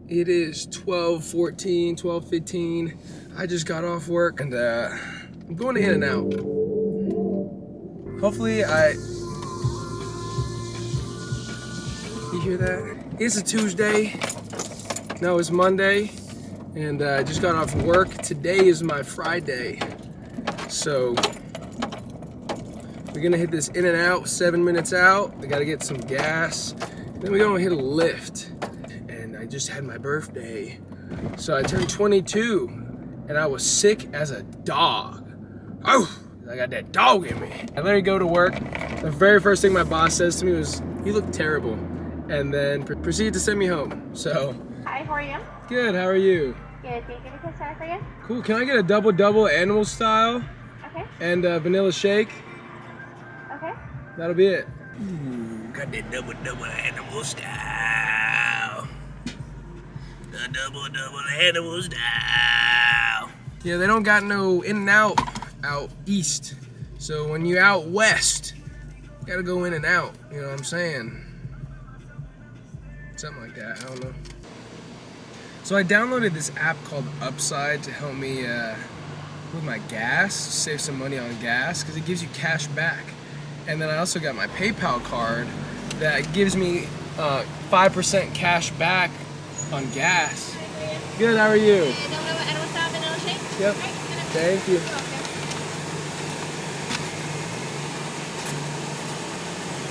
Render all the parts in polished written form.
It is 12:14, 12:15. I just got off work and I'm going to In-N-Out. Hopefully you hear that? It's a Tuesday. No, it's Monday. And I just got off work. Today is my Friday. So we're gonna hit this In-N-Out, 7 minutes out. I gotta get some gas. Then we're gonna hit a lift. And I just had my birthday. So I turned 22 and I was sick as a dog. Oh, I got that dog in me. I literally go to work. The very first thing my boss says to me was, "You look terrible." And then proceeded to send me home. So. Hi, how are you? Good, how are you? Good, thank you. We can start for you. Cool, can I get a double animal style? Okay. And a vanilla shake? Okay. That'll be it. Ooh, got that double animal style. The double animal style. Yeah, they don't got no In-N-Out out east. So when you out west, you gotta go in and out, you know what I'm saying? Something like that, I don't know. So I downloaded this app called Upside to help me with my gas, save some money on gas, because it gives you cash back. And then I also got my PayPal card that gives me 5% cash back on gas. Good, how are you? Yep, thank you.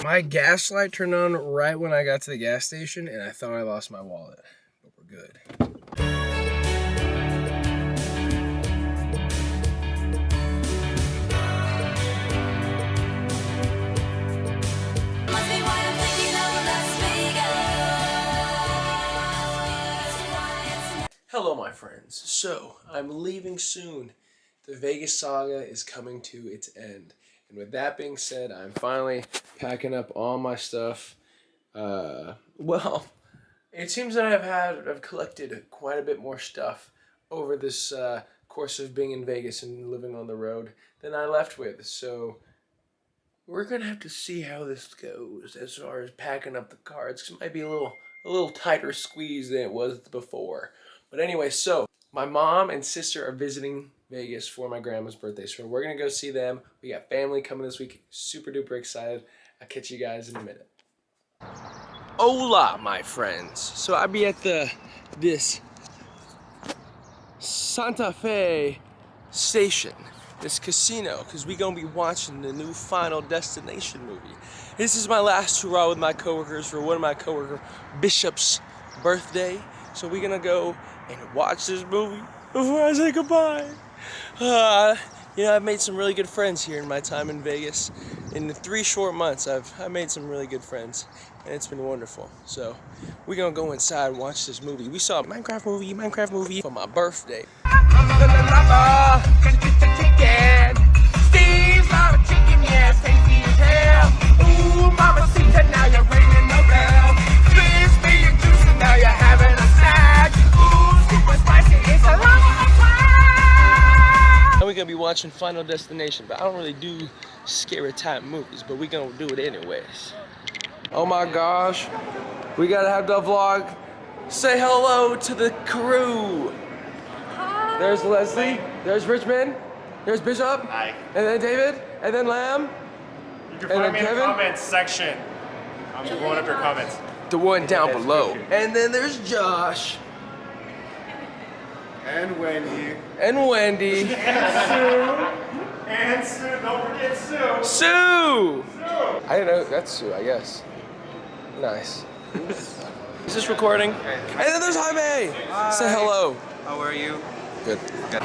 My gas light turned on right when I got to the gas station and I thought I lost my wallet, but we're good. Hello my friends, so I'm leaving soon. The Vegas saga is coming to its end. And with that being said, I'm finally packing up all my stuff. Well, it seems that I've collected quite a bit more stuff over this course of being in Vegas and living on the road than I left with. So we're gonna have to see how this goes as far as packing up the cards. 'Cause it might be a little tighter squeeze than it was before. But anyway, so my mom and sister are visiting Vegas for my grandma's birthday, so we're gonna go see them. We got family coming this week. Super duper excited. I'll catch you guys in a minute. Hola, my friends. So I be at this Santa Fe station, this casino, because we gonna be watching the new Final Destination movie. This is my last hurrah with my coworkers for one of my coworker Bishop's birthday. So we're gonna go and watch this movie before I say goodbye. You know, I've made some really good friends here in my time in Vegas. In the 3 short months, I've made some really good friends, and it's been wonderful. So we're gonna go inside and watch this movie. We saw a Minecraft movie for my birthday. Ooh, mama, see that now you're ringing the bell. Please be your juice and now you're having a snack. Ooh, super spicy, it's a long time. And we're gonna be watching Final Destination, but I don't really do scary type movies, but we're gonna do it anyways. Oh my gosh, we gotta have the vlog. Say hello to the crew. Hi. There's Leslie, there's Richmond, there's Bishop, hi. And then David, and then Lamb. You can find me in the comments section. I'm blowing up your comments. The one down below. And then there's Josh. And Wendy. And Wendy. And Sue. And Sue. Don't forget Sue. Sue! I didn't know. That's Sue, I guess. Nice. Is this recording? And then there's Jaime. Hi. Say hello. How are you? Good. Good.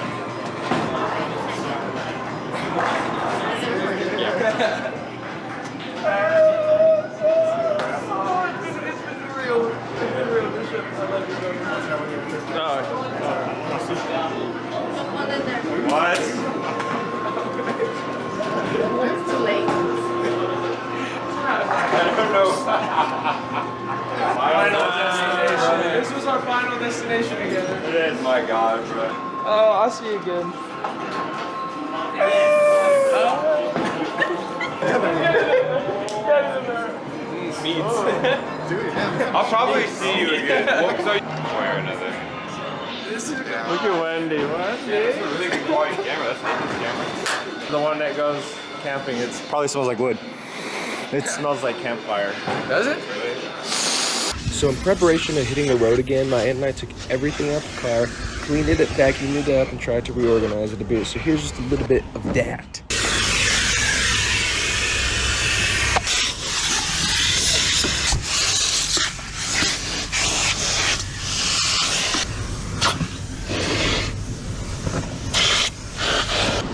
What? It's too late. I don't know. Final destination. This was our final destination together. It is. My God, bro. Oh, I'll see you again. Meats. I'll probably see you again. One way or another. Look at Wendy. Wendy. That's a really good quality camera. That's not this camera. The one that goes camping. It probably smells like wood. It smells like campfire. Does it? So in preparation of hitting the road again, my aunt and I took everything out the car, cleaned it, vacuumed it up, and tried to reorganize it a bit. So here's just a little bit of that.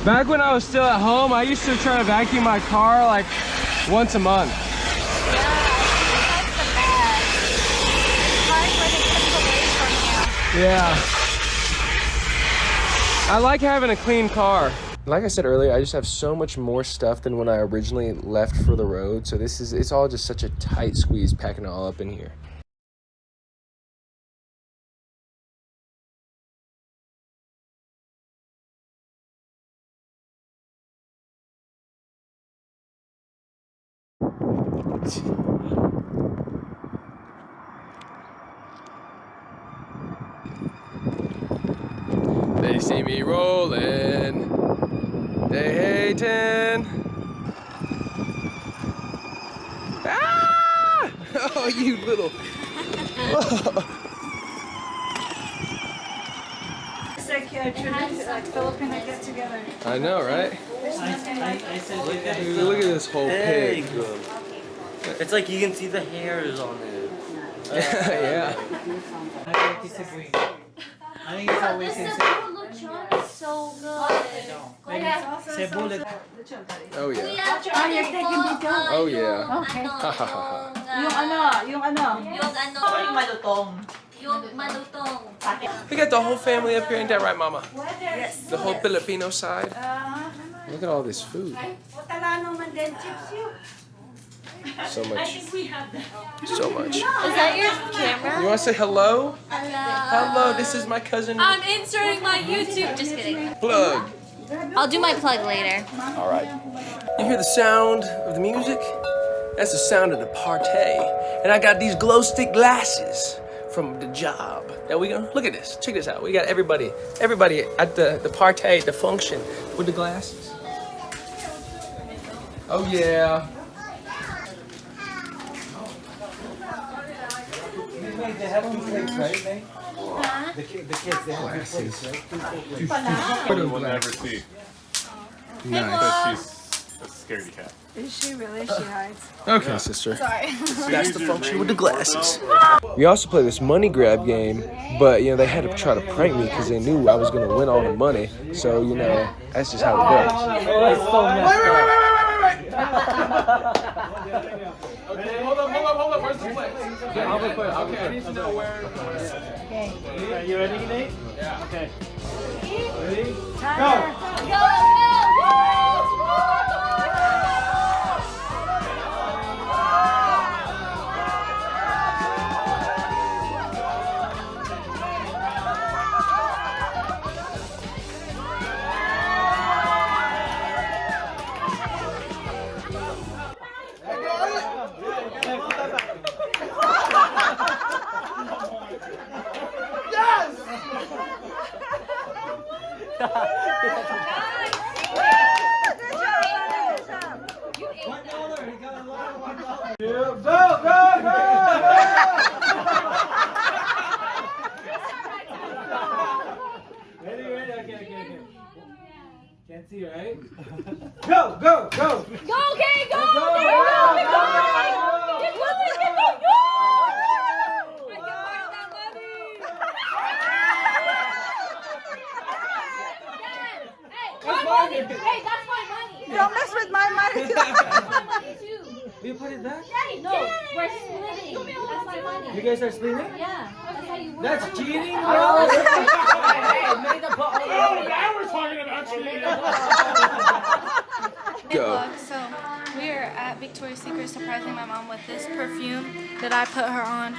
Back when I was still at home, I used to try to vacuum my car like once a month. Yeah. I like having a clean car. Like I said earlier, I just have so much more stuff than when I originally left for the road. So it's all just such a tight squeeze packing it all up in here. They see me rolling, they hating. Ah! Oh, you little. It's like a tradition, like Filipino get together. I know, right? I said, look at Look at this whole pig. It's like you can see the hairs on it. Yeah. I disagree. I think it's always in Lechon is so good. Cebu. Oh yeah. Oh, you're taking video? Oh yeah. Okay. Hahaha. Yung ano? Yung malutong. We got the whole family up here, ain't that right, Mama? Yes. The whole Filipino side. Look at all this food. So much. So much. Is that your camera? You want to say hello? Hello. Hello, this is my cousin. I'm inserting my YouTube. Just kidding. Plug. I'll do my plug later. All right. You hear the sound of the music? That's the sound of the party. And I got these glow stick glasses from the job. Now we gonna look at this. Check this out. We got everybody at the party, the function with the glasses. Oh yeah. They have two plates, right, May? The kids, they have two plates, right? We'll never see. Nice. She's a scaredy cat. Is she really? She hides. Okay, sister. That's the function with the glasses. We also play this money grab game, but you know they had to try to prank me because they knew I was gonna win all the money. So you know that's just how it goes. It's so messed up. Okay, hold up. Where's the plate? I'll be quick. Okay, I need to know where. Okay. Are you ready, Nate? Yeah. Okay. Ready? Go! Go! Okay. Can't see, right? Go, okay, go! There you go! Keep going! Keep going! Go! I can find that money! Hey, my money! Hey, that's my money! Don't mess with my money. That's my money too! You put it back? No, we're splitting. That's my money. You guys are splitting? Yeah, that's how you work. That's cheating, bro! Now we're talking about cheating. Go. So we are at Victoria's Secret surprising my mom with this perfume that I put her on.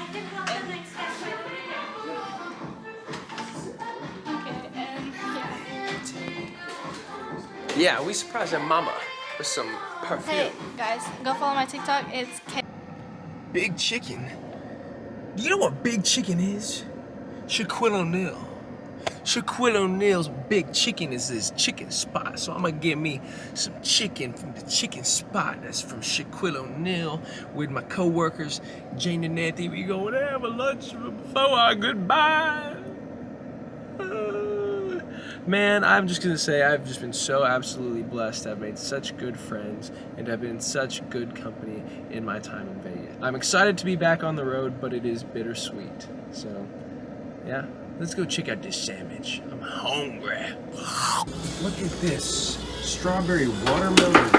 Okay, and Yeah, we surprised our mama with some perfume. hey guys, go follow my TikTok. It's Big chicken. You know what big chicken is? Shaquille O'Neal. Shaquille O'Neal's big chicken is his chicken spot. So I'm gonna get me some chicken from the chicken spot. That's from Shaquille O'Neal with my co-workers, Jane and Nancy. We going to have a lunch before our goodbye. Man, I'm just gonna say I've just been so absolutely blessed. I've made such good friends and I've been in such good company in my time in Vegas. I'm excited to be back on the road, but it is bittersweet. So, yeah, let's go check out this sandwich. I'm hungry. Look at this, strawberry watermelon.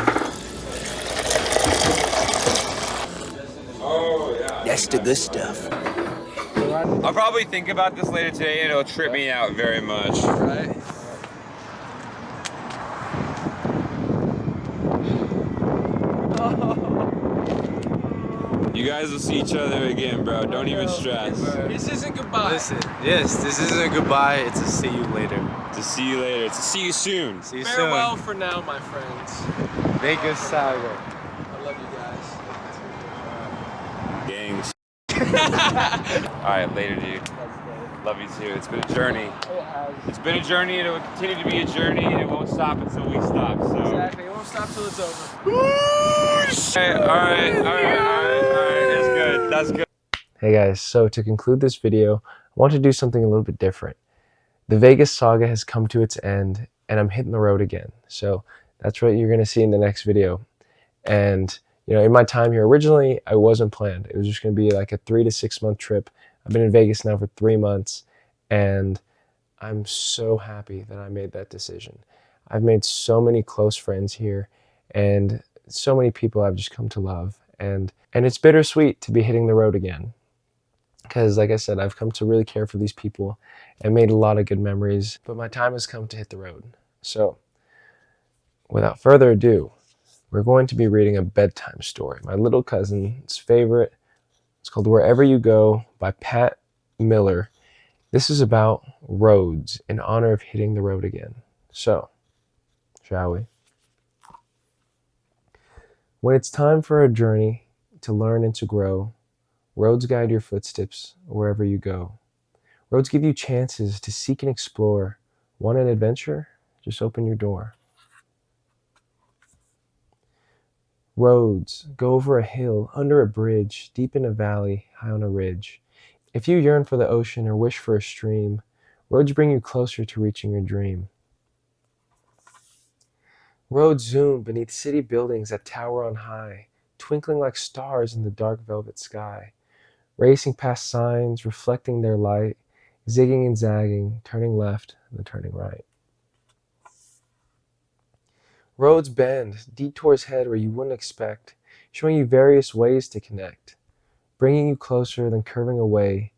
Oh, yeah. That's the good stuff. I'll probably think about this later today and it'll trip me out very much. Right? You guys will see each other again, bro. Don't even stress. This isn't goodbye. Listen, yes, this isn't a goodbye. It's a see you later. To see you later. To see you soon. See you Farewell for now, my friends. soon. Vegas Saga. I love you guys. Gangs. Alright, later, dude. Love you too. It's been a journey. It's been a journey and it will continue to be a journey and it won't stop until we stop. So. Exactly. It won't stop till it's over. Alright. That's good. That's good. Hey guys, so to conclude this video, I want to do something a little bit different. The Vegas saga has come to its end and I'm hitting the road again. So that's what you're going to see in the next video. And you know, in my time here, originally I wasn't planned. It was just going to be like a 3 to 6 month trip. I've been in Vegas now for 3 months and I'm so happy that I made that decision. I've made so many close friends here and so many people I've just come to love. And it's bittersweet to be hitting the road again. Because like I said, I've come to really care for these people and made a lot of good memories, but my time has come to hit the road. So without further ado, we're going to be reading a bedtime story, my little cousin's favorite. It's called Wherever You Go by Pat Miller. This is about roads in honor of hitting the road again. So, shall we? When it's time for a journey to learn and to grow, roads guide your footsteps wherever you go. Roads give you chances to seek and explore. Want an adventure? Just open your door. Roads go over a hill, under a bridge, deep in a valley, high on a ridge. If you yearn for the ocean or wish for a stream, roads bring you closer to reaching your dream. Roads zoom beneath city buildings that tower on high, twinkling like stars in the dark velvet sky, racing past signs, reflecting their light, zigging and zagging, turning left, then turning right. Roads bend, detours head where you wouldn't expect, showing you various ways to connect, bringing you closer, then curving away.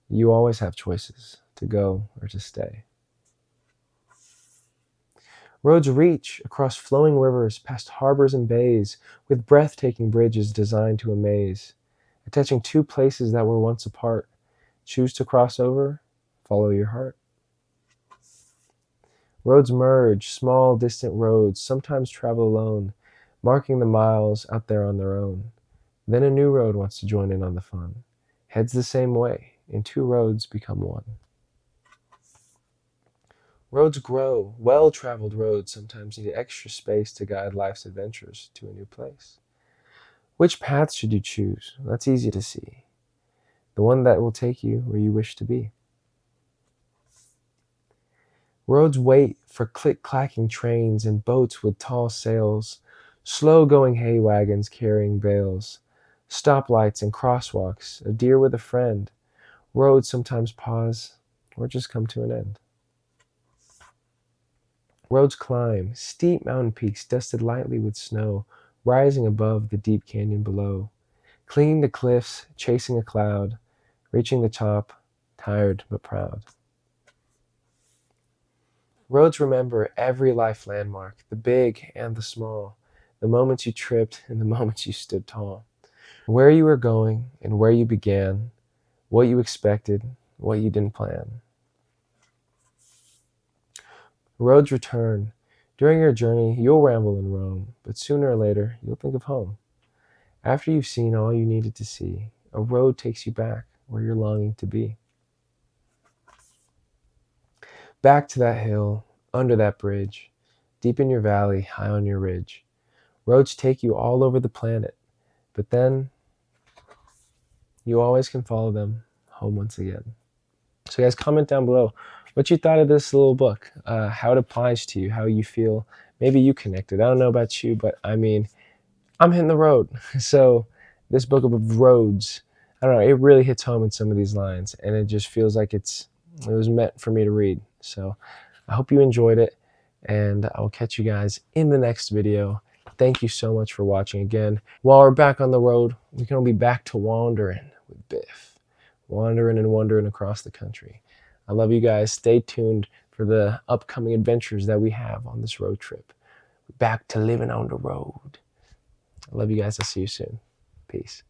You always have choices, to go or to stay. Roads reach across flowing rivers, past harbors and bays, with breathtaking bridges designed to amaze, attaching two places that were once apart. Choose to cross over, follow your heart. Roads merge, small, distant roads, sometimes travel alone, marking the miles out there on their own. Then a new road wants to join in on the fun. Heads the same way, and two roads become one. Roads grow, well-traveled roads sometimes need extra space to guide life's adventures to a new place. Which path should you choose? That's easy to see. The one that will take you where you wish to be. Roads wait for click-clacking trains and boats with tall sails, slow-going hay wagons carrying bales, stoplights and crosswalks, a deer with a friend. Roads sometimes pause or just come to an end. Roads climb, steep mountain peaks dusted lightly with snow, rising above the deep canyon below, clinging to cliffs, chasing a cloud, reaching the top, tired but proud. Roads remember every life landmark, the big and the small, the moments you tripped and the moments you stood tall, where you were going and where you began, what you expected, what you didn't plan. Roads return. During your journey, you'll ramble and roam, but sooner or later, you'll think of home. After you've seen all you needed to see, a road takes you back where you're longing to be. Back to that hill, under that bridge, deep in your valley, high on your ridge. Roads take you all over the planet, but then you always can follow them home once again. So guys, comment down below what you thought of this little book, how it applies to you, how you feel. Maybe you connected. I don't know about you, but I mean, I'm hitting the road. So this book of roads, I don't know, it really hits home in some of these lines, and it just feels like it was meant for me to read. So I hope you enjoyed it, and I will catch you guys in the next video. Thank you so much for watching again. While we're back on the road, we can be back to wandering with Biff. Wandering and wandering across the country. I love you guys. Stay tuned for the upcoming adventures that we have on this road trip. Back to living on the road. I love you guys. I'll see you soon. Peace.